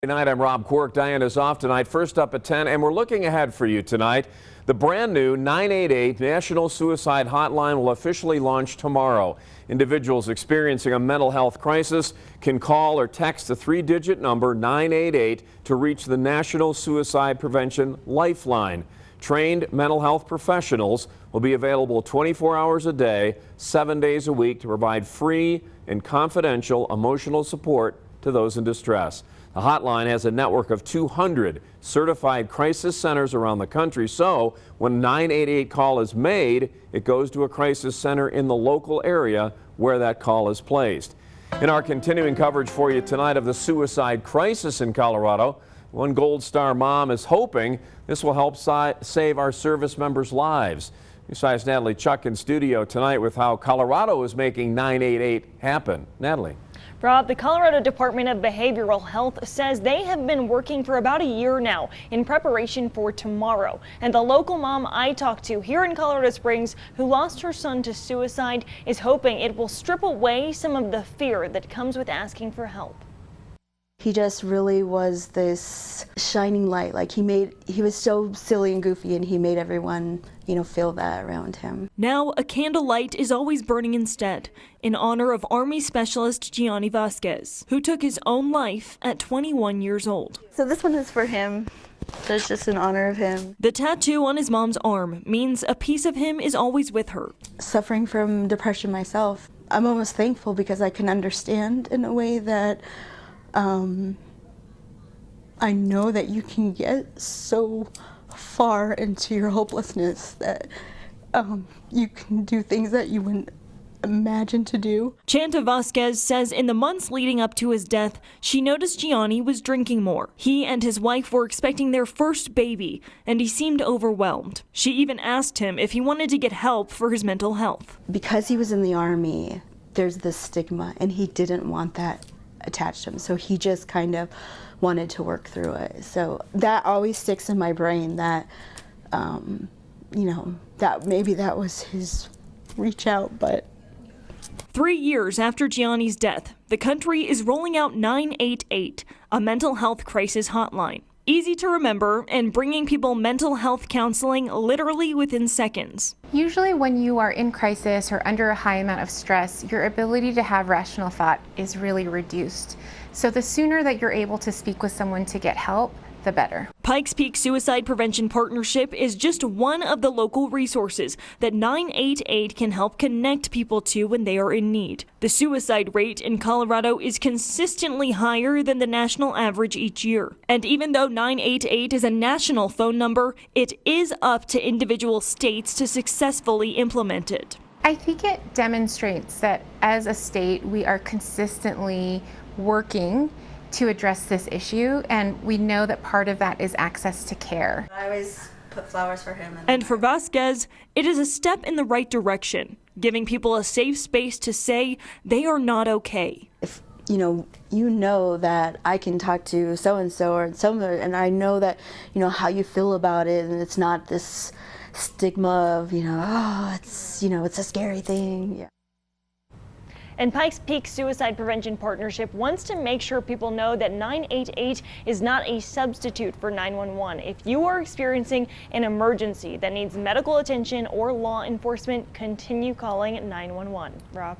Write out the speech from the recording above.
Tonight, I'm Rob Quirk. Diana's off tonight. First up at 10, and we're looking ahead for you tonight. The brand new 988 National Suicide Hotline will officially launch tomorrow. Individuals experiencing a mental health crisis can call or text the 3-digit number 988 to reach the National Suicide Prevention Lifeline. Trained mental health professionals will be available 24 hours a day, 7 days a week to provide free and confidential emotional support to those in distress. The hotline has a network of 200 certified crisis centers around the country, so when a 988 call is made, it goes to a crisis center in the local area where that call is placed. In our continuing coverage for you tonight of the suicide crisis in Colorado, one Gold Star mom is hoping this will help save our service members' lives. Besides Natalie Chuck in studio tonight with how Colorado is making 988 happen. Natalie. Rob, the Colorado Department of Behavioral Health says they have been working for about a year now in preparation for tomorrow. And the local mom I talked to here in Colorado Springs who lost her son to suicide is hoping it will strip away some of the fear that comes with asking for help. He just really was this shining light. Like he was so silly and goofy, and he made everyone, feel that around him. Now a candlelight is always burning instead, in honor of Army Specialist Gianni Vasquez, who took his own life at 21 years old. So this one is for him. So it's just in honor of him. The tattoo on his mom's arm means a piece of him is always with her. Suffering from depression myself, I'm almost thankful because I can understand in a way that I know that you can get so far into your hopelessness that you can do things that you wouldn't imagine to do. Chanta Vasquez says in the months leading up to his death, she noticed Gianni was drinking more. He and his wife were expecting their first baby, and he seemed overwhelmed. She even asked him if he wanted to get help for his mental health. Because he was in the Army, there's this stigma, and he didn't want that attached to him, so he just kind of wanted to work through it. So that always sticks in my brain that that maybe that was his reach out. But 3 years after Gianni's death, the country is rolling out 988, a mental health crisis hotline. Easy to remember and bringing people mental health counseling literally within seconds. Usually when you are in crisis or under a high amount of stress, your ability to have rational thought is really reduced. So the sooner that you're able to speak with someone to get help, the better. Pikes Peak Suicide Prevention Partnership is just one of the local resources that 988 can help connect people to when they are in need. The suicide rate in Colorado is consistently higher than the national average each year. And even though 988 is a national phone number, it is up to individual states to successfully implement it. I think it demonstrates that as a state, we are consistently working to address this issue, and we know that part of that is access to care. I always put flowers for him. And for Vasquez, it is a step in the right direction, giving people a safe space to say they are not okay. If you know that I can talk to so-and-so or someone, and I know that, how you feel about it, and it's not this stigma of, it's a scary thing. Yeah. And Pikes Peak Suicide Prevention Partnership wants to make sure people know that 988 is not a substitute for 911. If you are experiencing an emergency that needs medical attention or law enforcement, continue calling 911. Rob.